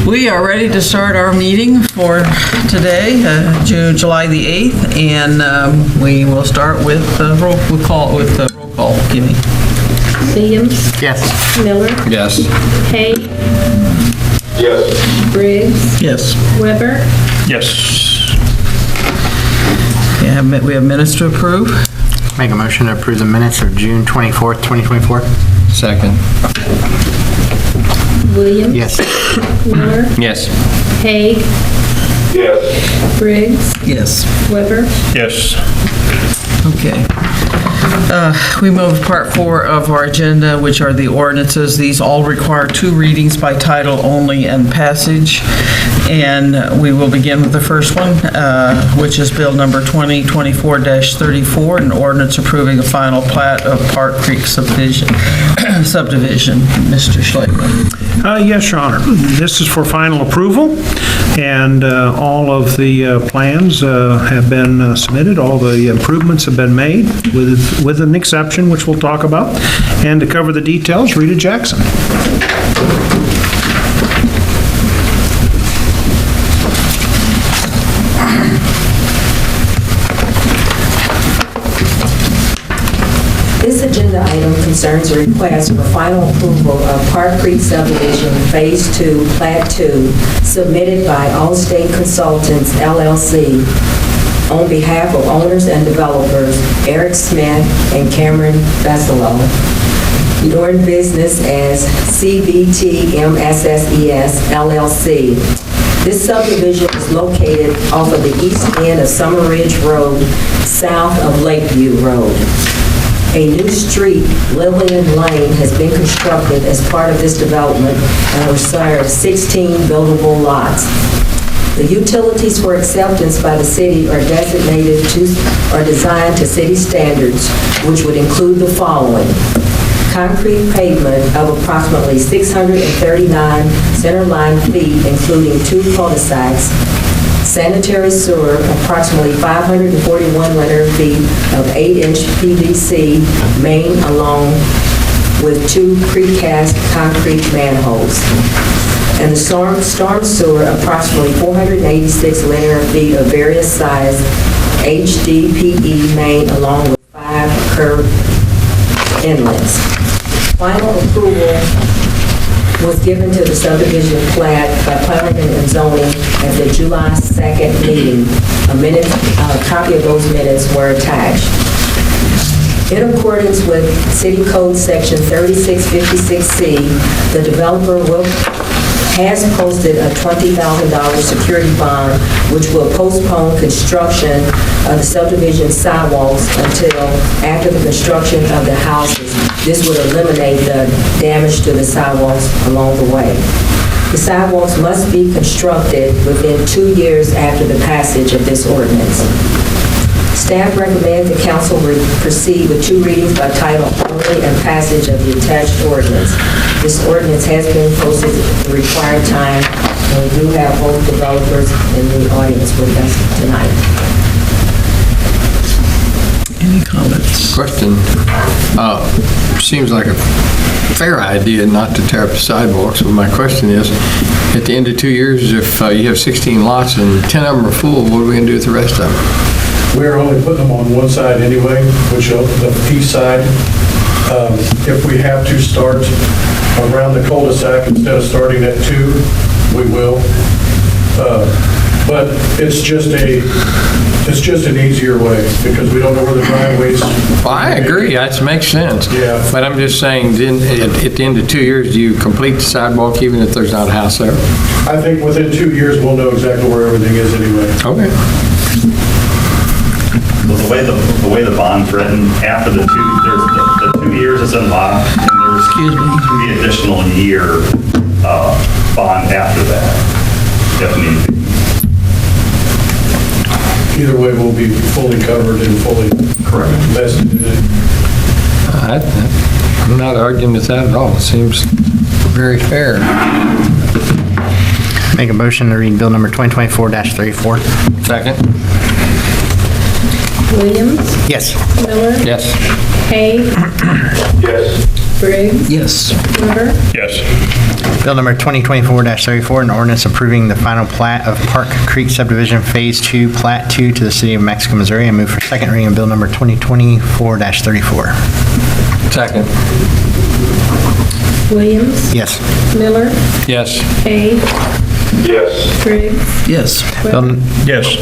We are ready to start our meeting for today, July the 8th, and we will start with roll call. Gimme. Williams? Yes. Miller? Yes. Hay? Yes. Briggs? Yes. Weber? Yes. We have minutes to approve. Make a motion to approve the minutes of June 24th, 2024. Second. Williams? Yes. Miller? Yes. Hay? Yes. Briggs? Yes. Weber? Yes. Okay. We move to part 4 of our agenda, which are the ordinances. These all require 2 readings by title only and passage. And we will begin with the first one, which is Bill number 2024-34, an ordinance approving a final plat of Park Creek subdivision. Mr. Schlegel. Yes, Your Honor. This is for final approval, and all of the plans have been submitted. All the improvements have been made, with an exception, which we'll talk about. And to cover the details, Rita Jackson. This agenda item concerns a request for final approval of Park Creek subdivision Phase 2, Plat 2, submitted by Allstate Consultants, LLC, on behalf of owners and developers Eric Smith and Cameron Veselo, doing business as CBT MSSES, LLC. This subdivision is located off of the east end of Summer Ridge Road, south of Lakeview Road. A new street, Lillian Lane, has been constructed as part of this development and will serve 16 buildable lots. The utilities for acceptance by the city are designed to city standards, which would include the following: concrete pavement of approximately 639 centerline feet, including 2 cul-de-sacs, sanitary sewer, approximately 541 linear feet of 8-inch PVC main along with 2 precast concrete manholes, and the storm sewer, approximately 486 linear feet of various size HDPE main along with 5 curved inlets. Final approval was given to the subdivision plat by Planning and Zoning at the July 2nd meeting. A copy of those minutes were attached. In accordance with City Code Section 3656C, the developer has posted a $20,000 security bond, which will postpone construction of the subdivision sidewalks until after the construction of the houses. This would eliminate the damage to the sidewalks along the way. The sidewalks must be constructed within 2 years after the passage of this ordinance. Staff recommends the council proceed with 2 readings by title only and passage of the attached ordinance. This ordinance has been posted at the required time, and we do have both developers in the audience with us tonight. Any comments? Question. Seems like a fair idea not to tear up the sidewalks, but my question is, at the end of 2 years, if you have 16 lots and 10 of them are full, what are we going to do with the rest of them? We're only putting them on one side anyway, which is the east side. If we have to start around the cul-de-sac instead of starting at 2, we will. But it's just an easier way because we don't know where the driveways. Well, I agree, that makes sense. Yeah. But I'm just saying, then at the end of 2 years, do you complete the sidewalk even if there's not a house there? I think within 2 years, we'll know exactly where everything is anyway. Okay. The way the bond's written, after the 2, there's the 2 years is unlocked, and there's the additional year bond after that, if need be. Either way, we'll be fully covered and fully invested in it. I'm not arguing with that at all. It seems very fair. Make a motion to read bill number 2024-34. Second. Williams? Yes. Miller? Yes. Hay? Yes. Briggs? Yes. Weber? Yes. Bill number 2024-34, an ordinance approving the final plat of Park Creek subdivision Phase 2, Plat 2 to the City of Mexico, Missouri. I move for second reading of bill number 2024-34. Second. Williams. Yes. Miller. Yes. Hay. Yes. Briggs. Yes. Yes.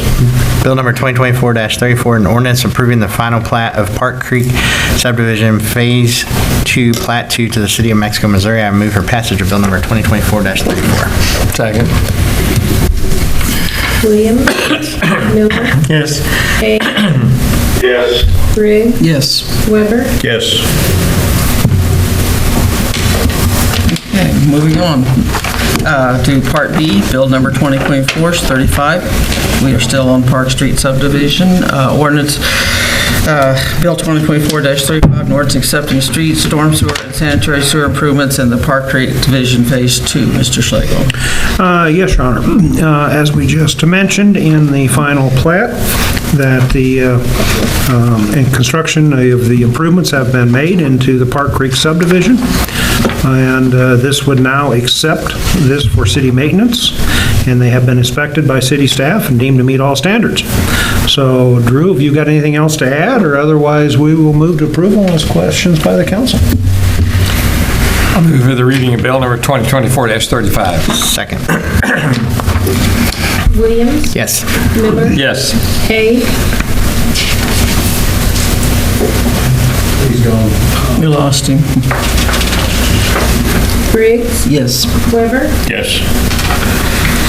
Bill number 2024-34, an ordinance approving the final plat of Park Creek subdivision Phase 2, Plat 2 to the City of Mexico, Missouri. I move for passage of bill number 2024-34. Second. Williams. Miller. Yes. Hay. Yes. Briggs. Yes. Weber. Yes. Okay, moving on to Part B, Bill number 2024-35. We are still on Park Street subdivision. Ordinance, Bill 2024-35, an ordinance accepting street, storm sewer, and sanitary sewer improvements in the Park Creek Division Phase 2. Mr. Schlegel. Yes, Your Honor. As we just mentioned in the final plat, that the and construction of the improvements have been made into the Park Creek subdivision, and this would now accept this for city maintenance, and they have been inspected by city staff and deemed to meet all standards. So, Drew, have you got anything else to add, or otherwise we will move to approval unless questions by the council? I'll move for the reading of bill number 2024-35. Second. Williams. Yes. Miller. Yes. Hay. He's gone. We lost him. Briggs. Yes. Weber. Yes.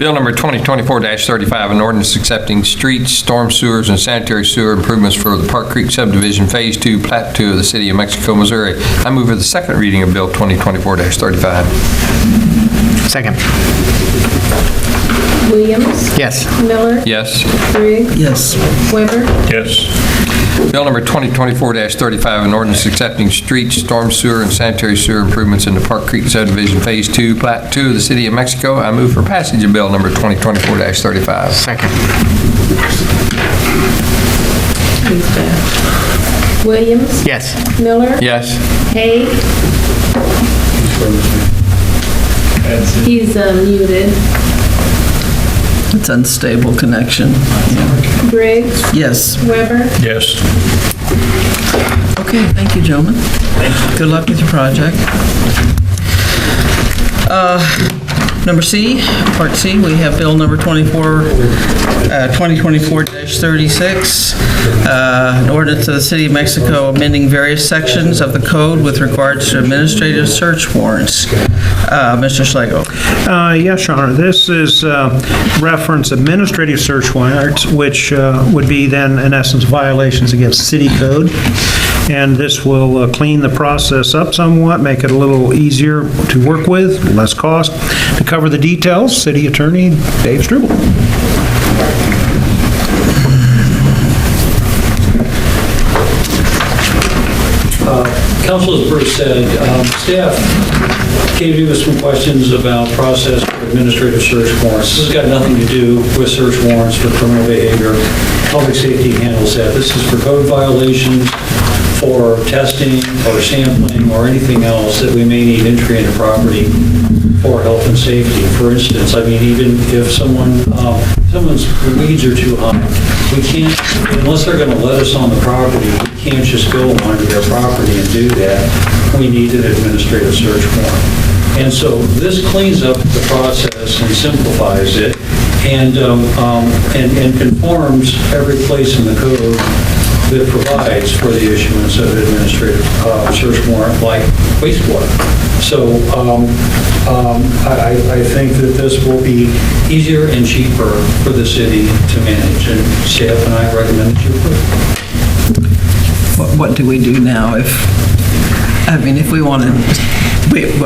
Bill number 2024-35, an ordinance accepting streets, storm sewers, and sanitary sewer improvements for the Park Creek subdivision Phase 2, Plat 2 of the City of Mexico, Missouri. I move for the second reading of bill 2024-35. Second. Williams. Yes. Miller. Yes. Briggs. Yes. Weber. Yes. Bill number 2024-35, an ordinance accepting streets, storm sewer, and sanitary sewer improvements in the Park Creek subdivision Phase 2, Plat 2 of the City of Mexico. I move for passage of bill number 2024-35. Second. Williams. Yes. Miller. Yes. Hay. He's muted. It's unstable connection. Briggs. Yes. Weber. Yes. Okay, thank you, gentlemen. Good luck with your project. Number C, Part C, we have Bill number 2024-36, an ordinance of the City of Mexico amending various sections of the code with regards to administrative search warrants. Mr. Schlegel. Yes, Your Honor. This is reference administrative search warrants, which would be then, in essence, violations against city code. And this will clean the process up somewhat, make it a little easier to work with, less cost. To cover the details, City Attorney Dave Struble. Council, as Bruce said, staff gave you some questions about process for administrative search warrants. This has got nothing to do with search warrants for criminal behavior. Public safety handles that. This is for code violations, for testing or sampling or anything else that we may need entry into property for health and safety. For instance, I mean, even if someone's weeds are too high, we can't, unless they're going to let us on the property, we can't just go onto their property and do that. We need an administrative search warrant. And so this cleans up the process and simplifies it and conforms every place in the code that provides for the issuance of administrative search warrant like wastewater. So I think that this will be easier and cheaper for the city to manage, and staff and I recommend that you approve. What do we do now if we wanted,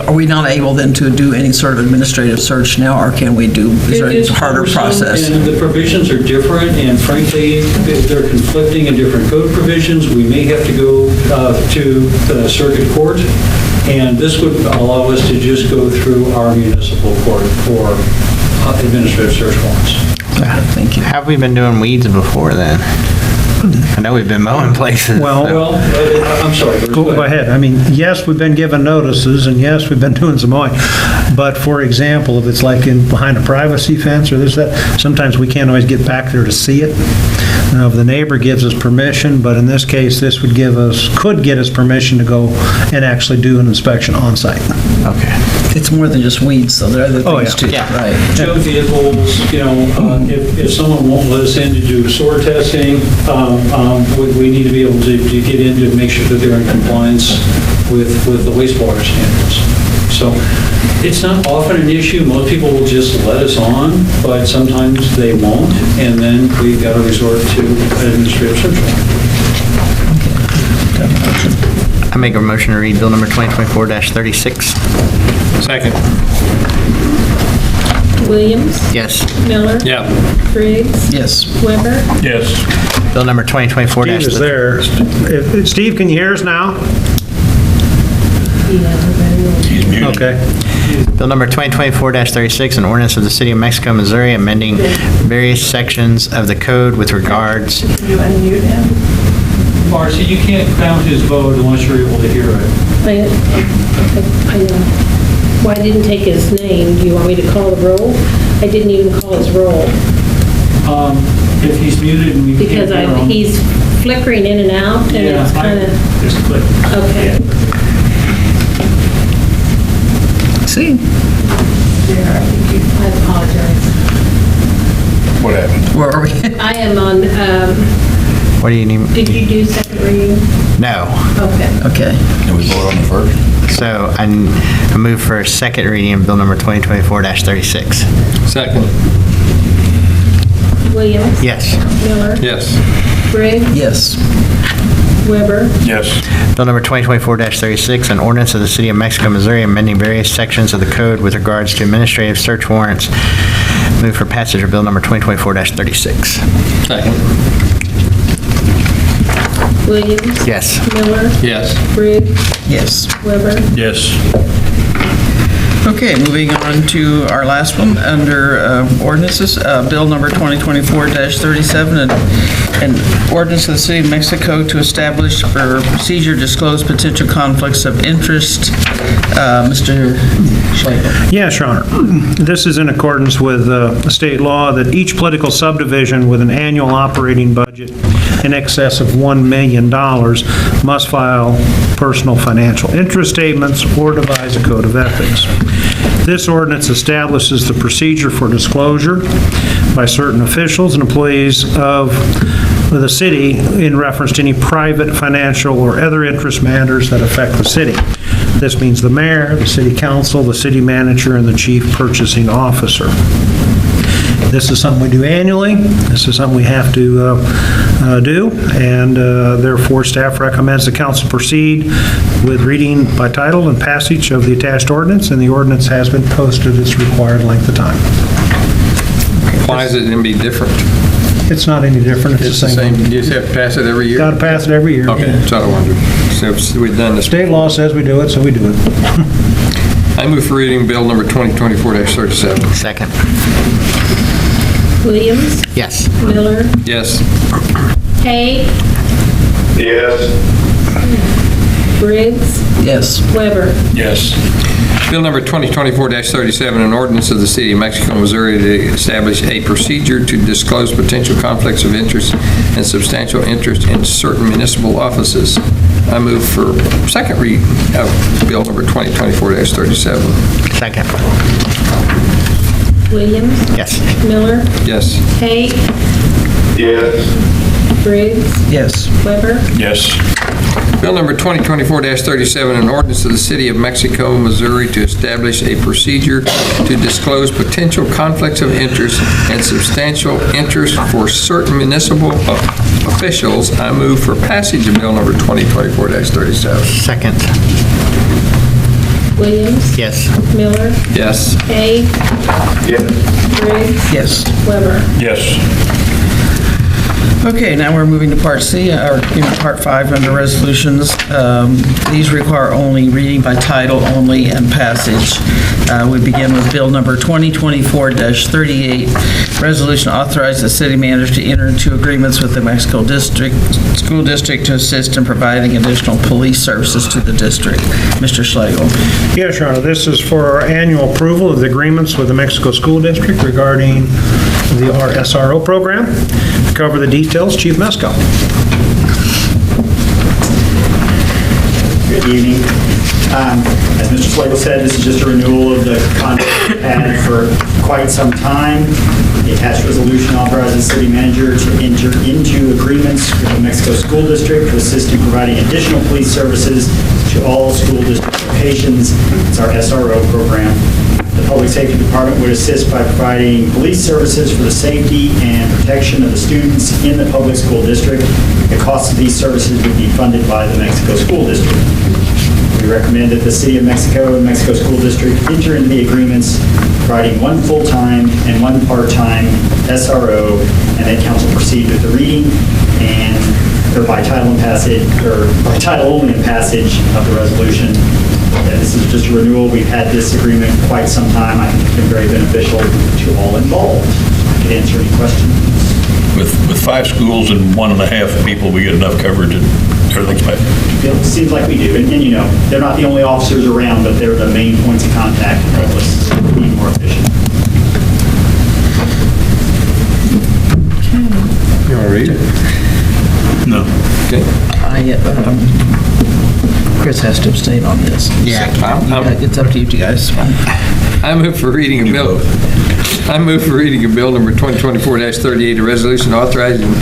are we not able then to do any sort of administrative search now, or can we do, is there a harder process? And the provisions are different, and frankly, if they're conflicting in different code provisions, we may have to go to the circuit court, and this would allow us to just go through our municipal court for administrative search warrants. Thank you. Have we been doing weeds before then? I know we've been mowing places. Well, Well, I'm sorry. Bruce, go ahead. I mean, yes, we've been given notices, and yes, we've been doing some mowing. But for example, if it's like behind a privacy fence or this, that, sometimes we can't always get back there to see it. Now, if the neighbor gives us permission, but in this case, this could get us permission to go and actually do an inspection on site. Okay. It's more than just weeds, though. There are other Oh, things too. yeah. Right. Junk vehicles, if someone won't let us in to do soil testing, we need to be able to get in to make sure that they're in compliance with the wastewater standards. So it's not often an issue. Most people will just let us on, but sometimes they won't, and then we've got to resort to an administrative search warrant. I make a motion to read bill number 2024-36. Second. Williams, Yes. Miller, Yeah. Briggs, Yes. Weber, Yes. Bill number 2024-36. Steve is there. Steve, can you hear us now? Okay. Bill number 2024-36, an ordinance of the City of Mexico, Missouri, amending various sections of the code with regards. Marcy, you can't count his vote unless you're able to hear it. I know. Well, I didn't take his name. Do you want me to call the roll? I didn't even call his roll If he's muted and we can't because hear him. he's flickering in and out, and it's kind of, Just click. okay. See? I apologize. What happened? Where are we? I am on, What do you need? did you do second reading? No. Okay. Okay. Did we vote on the first? So I move for a second reading of bill number 2024-36. Second. Williams, Yes. Miller, Yes. Briggs, Yes. Weber, Yes. Bill number 2024-36, an ordinance of the City of Mexico, Missouri, amending various sections of the code with regards to administrative search warrants. Move for passage of bill number 2024-36. Second. Williams, Yes. Miller, Yes. Briggs, Yes. Weber, Yes. Okay, moving on to our last one, under ordinances, Bill number 2024-37, an ordinance of the City of Mexico to establish for procedure disclose potential conflicts of interest. Mr. Schlegel. Yes, Your Honor. This is in accordance with state law that each political subdivision with an annual operating budget in excess of $1 million must file personal financial interest statements or devise a code of ethics. This ordinance establishes the procedure for disclosure by certain officials and employees of the city in reference to any private, financial, or other interest matters that affect the city. This means the mayor, the city council, the city manager, and the chief purchasing officer. This is something we do annually. This is something we have to do, and therefore staff recommends the council proceed with reading by title and passage of the attached ordinance, and the ordinance has been posted its required length of time. Why is it going to be different? It's not any different. It's the same, you just have to pass it every year? Got to pass it every year. Okay, that's what I wondered. So we've done this. State law says we do it, so we do it. I move for reading bill number 2024-37. Second. Williams, Yes. Miller, Yes. Hay, Yes. Briggs, Yes. Weber. Yes. Bill number 2024-37, an ordinance of the City of Mexico, Missouri to establish a procedure to disclose potential conflicts of interest and substantial interest in certain municipal offices. I move for second read of bill number 2024-37. Second. Williams, Yes. Miller, Yes. Hay, Yes. Briggs, Yes. Weber, Yes. Bill number 2024-37, an ordinance of the City of Mexico, Missouri to establish a procedure to disclose potential conflicts of interest and substantial interest for certain municipal officials. I move for passage of bill number 2024-37. Second. Williams, Yes. Miller, Yes. Hay, Yes. Briggs, Yes. Weber. Yes. Okay, now we're moving to Part C, or Part 5 under resolutions. These require only reading by title only and passage. We begin with Bill number 2024-38, resolution authorizing the city manager to enter into agreements with the Mexico School District to assist in providing additional police services to the district. Mr. Schlegel. Yes, Your Honor, this is for our annual approval of the agreements with the Mexico School District regarding our SRO program. To cover the details, Chief Mesco. Good evening. As Mr. Slagle said, this is just a renewal of the contract we've had for quite some time. The attached resolution authorizes the city manager to enter into agreements with the Mexico School District to assist in providing additional police services to all school district locations. It's our SRO program. The Public Safety Department would assist by providing police services for the safety and protection of the students in the public school district. The cost of these services would be funded by the Mexico School District. We recommend that the City of Mexico and Mexico School District enter into the agreements providing one full-time and one part-time SRO, and that council proceed with the reading and or by title and passage, or by title only and passage of the resolution. This is just a renewal. We've had this agreement for quite some time. I think it's been very beneficial to all involved. I can answer any questions. With 5 schools and 1.5 people, we get enough coverage and everything's fine. It seems like we do. And you know, they're not the only officers around, but they're the main points of contact to help us be more efficient. You want to read it? No. Okay. Chris has to abstain on this. Yeah. It's up to you guys. I move for reading a bill. I move for reading a bill number 2024-38, a resolution authorizing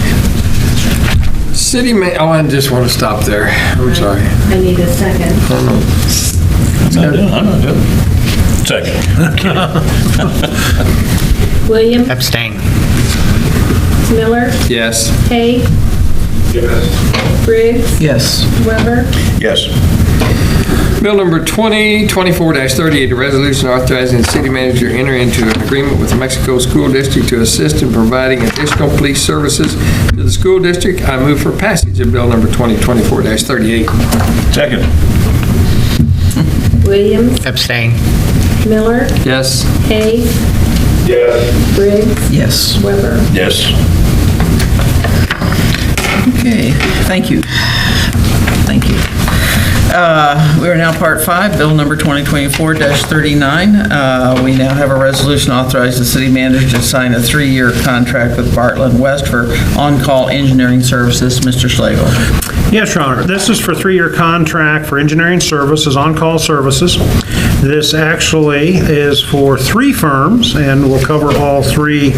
city I just want to stop there. I'm sorry. I need a second. I'm not doing it. Second. Williams, Abstain. Miller, Yes. Hay, Briggs, Yes. Weber, Yes. Bill number 2024-38, a resolution authorizing the city manager to enter into an agreement with the Mexico School District to assist in providing additional police services to the school district. I move for passage of bill number 2024-38. Second. Williams, Abstain. Miller, Yes. Hay, Briggs, Yes. Weber. Yes. Okay, thank you. Thank you. We are now part 5, bill number 2024-39. We now have a resolution authorizing the city manager to sign a 3-year contract with Bartlett and West for on-call engineering services. Mr. Schlegel. Yes, Your Honor. This is for a 3-year contract for engineering services, on-call services. This actually is for 3 firms, and we'll cover all 3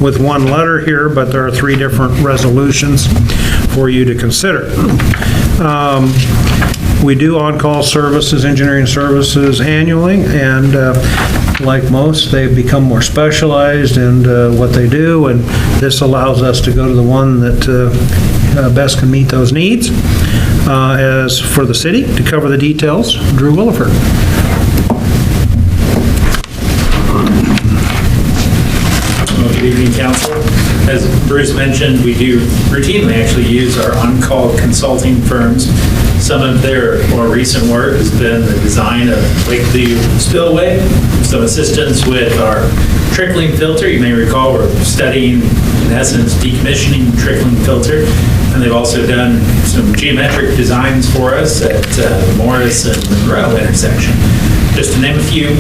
with one letter here, but there are 3 different resolutions for you to consider. We do on-call services, engineering services annually, and like most, they've become more specialized in what they do, and this allows us to go to the one that best can meet those needs. As for the city, to cover the details, Drew Williford. Good evening, council. As Bruce mentioned, we do routinely actually use our on-call consulting firms. Some of their more recent work has been the design of Lakeview Spillway, some assistance with our trickling filter. You may recall we're studying, in essence, decommissioning trickling filter. And they've also done some geometric designs for us at Morris and Monroe intersection. Just to name a few,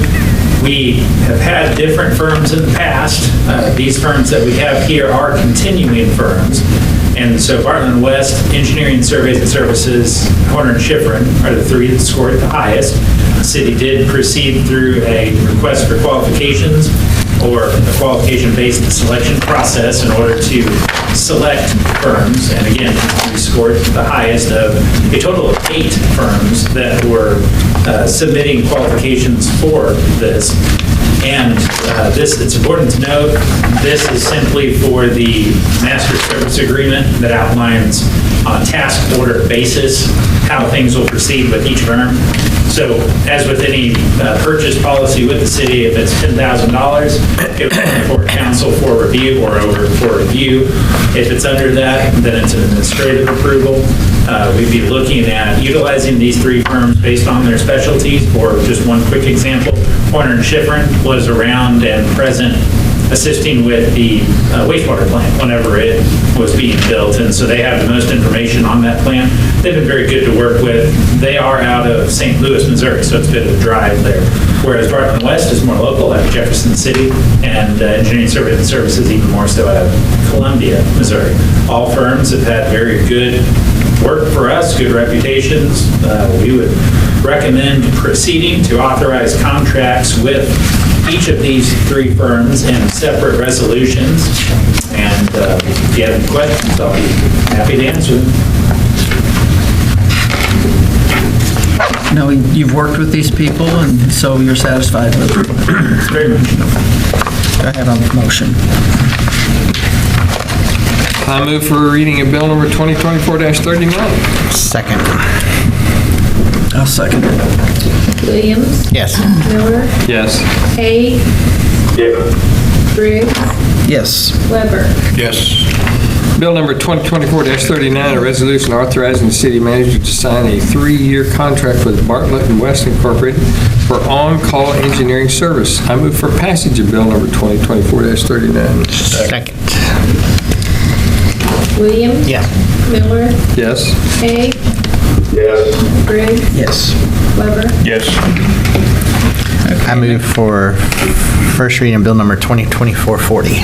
we have had different firms in the past. These firms that we have here are continuing firms. And so Bartlett and West, Engineering Surveys and Services, Horner and Schifrin are the 3 that scored the highest. The city did proceed through a request for qualifications or a qualification-based selection process in order to select firms. And again, we scored the highest of a total of 8 firms that were submitting qualifications for this. And it's important to note, this is simply for the master service agreement that outlines on a task order basis how things will proceed with each firm. So as with any purchase policy with the city, if it's $10,000, it would come before council for review or over for review. If it's under that, then it's an administrative approval. we'd be looking at utilizing these three firms based on their specialties. For just one quick example, Horner and Schifrin was around and present assisting with the wastewater plant whenever it was being built, and so they have the most information on that plant. They've been very good to work with. They are out of St. Louis, Missouri, so it's a bit of a drive there. Whereas Barton West is more local, out of Jefferson City, and Engineering Services even more so out of Columbia, Missouri. All firms have had very good work for us, good reputations. We would recommend proceeding to authorize contracts with each of these three firms in separate resolutions. And if you have any questions, I'll be happy to answer them. No, you've worked with these people, and so you're satisfied with them. Very much. Go ahead on the motion. I move for reading of bill number 2024-39. Second. I'll second it. Williams, Yes. Miller, Yes. Hay, Briggs, Yes. Weber. Yes. Bill number 2024-39, a resolution authorizing the city manager to sign a 3-year contract with Bartlett and West Incorporated for on-call engineering service. I move for passage of bill number 2024-39. Second. Williams, Yes. Miller, Yes. Hay, Briggs, Yes. Weber. Yes. I move for first reading of bill number 2024-40.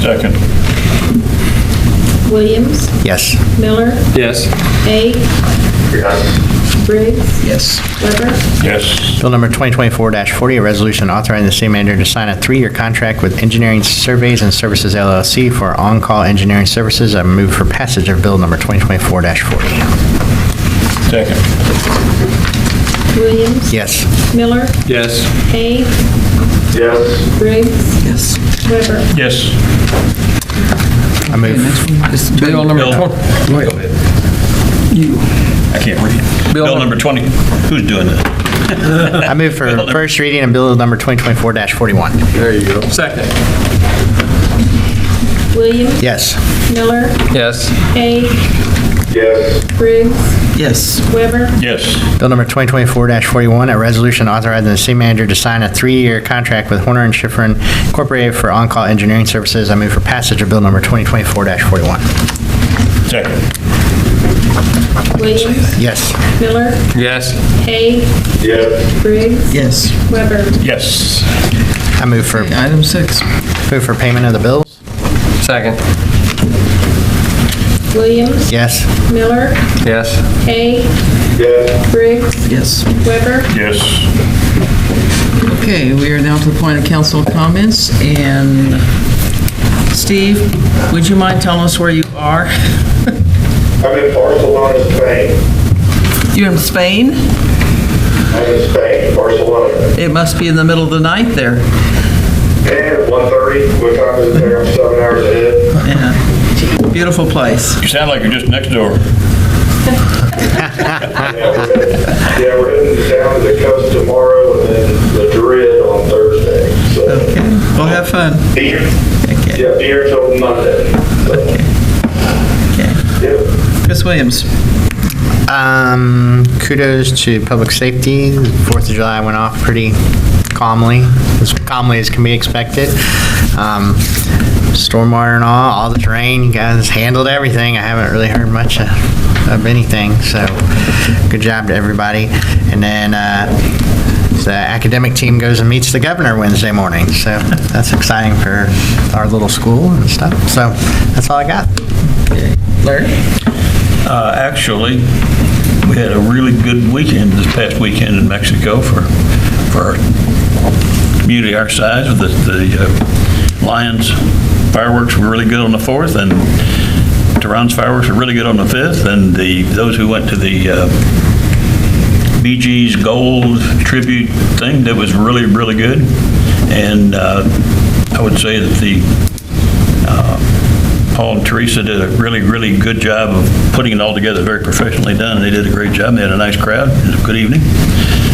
Second. Williams, Yes. Miller, Yes. Hay, Briggs, Yes. Weber. Yes. Bill number 2024-40, a resolution authorizing the city manager to sign a 3-year contract with Engineering Surveys and Services LLC for on-call engineering services. I move for passage of bill number 2024-40. Second. Williams, Yes. Miller, Yes. Hay, Briggs, Yes. Weber. Yes. I move. Bill number Bill. 20. Go ahead. You. I can't read. Bill number 20. Who's doing that? I move for first reading of bill number 2024-41. There you go. Second. Williams, Yes. Miller, Yes. Hay, Briggs, Yes. Weber. Yes. Bill number 2024-41, a resolution authorizing the city manager to sign a 3-year contract with Horner and Schifrin Incorporated for on-call engineering services. I move for passage of bill number 2024-41. Second. Williams, Yes. Miller, Yes. Hay, Briggs, Yes. Weber. Yes. I move for Item 6. payment of the bills. Second. Williams, Yes. Miller, Yes. Hay, Briggs, Yes. Weber. Yes. Okay, we are now to the point of council comments, and Steve, would you mind telling us where you are? I'm in Barcelona, Spain. You in Spain? I'm in Spain, Barcelona. It must be in the middle of the night there. And 1:30, what time is it there? I'm 7 hours ahead. Yeah. Beautiful place. You sound like you're just next door. Yeah, we're heading down to the coast tomorrow and then Madrid on Thursday. So, Okay, well, have fun. be here, Okay. yeah, be here till Monday. So, Okay. yeah. Chris Williams. Kudos to public safety. The 4th of July went off pretty calmly, as calmly as can be expected. Stormwater and all the terrain, you guys handled everything. I haven't really heard much of anything, so good job to everybody. And then the academic team goes and meets the governor Wednesday morning, so that's exciting for our little school and stuff. So that's all I got. Larry? Actually, we had a really good weekend this past weekend in Mexico for our community our size. The Lions fireworks were really good on the 4th, and Tehran's fireworks were really good on the 5th, and those who went to the Bee Gees Gold tribute thing, that was really, really good. And I would say that Paul and Teresa did a really, really good job of putting it all together, very professionally done, and they did a great job. They had a nice crowd. It was a good evening.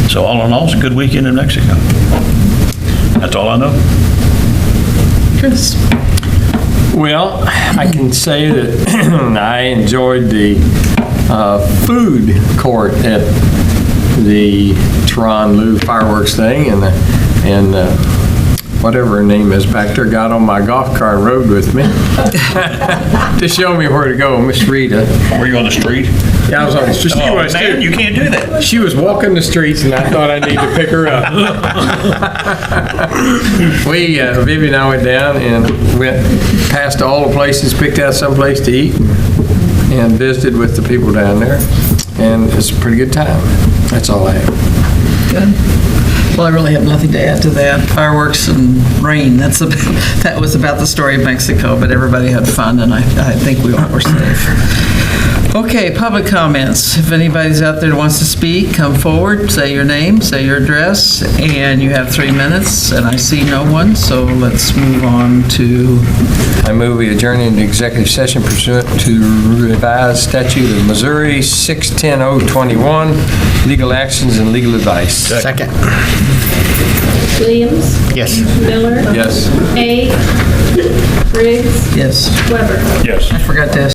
So all in all, it's a good weekend in Mexico. That's all I know. Chris? Well, I can say that I enjoyed the food court at the Tehran Lou fireworks thing, and whatever her name is back there got on my golf cart and rode with me to show me where to go, Miss Rita. Were you on the street? Yeah, I was on the street. She Oh, was man, too. you can't do that. She was walking the streets, and I thought I needed to pick her up. Vivi and I went down and went past all the places, picked out some place to eat, and visited with the people down there, and it's a pretty good time. That's all I have. Good. Well, I really have nothing to add to that. Fireworks and rain, that was about the story of Mexico, but everybody had fun, and I think we all were safe. Okay, public comments. If anybody's out there that wants to speak, come forward, say your name, say your address, and you have 3 minutes, and I see no one, so let's move on to... I move we adjourn into executive session pursuant to revised statute of Missouri 610-021, legal actions and legal advice. Second. Williams? Yes. Miller? Yes. Hay? Briggs? Yes. Weber? Yes. I forgot to ask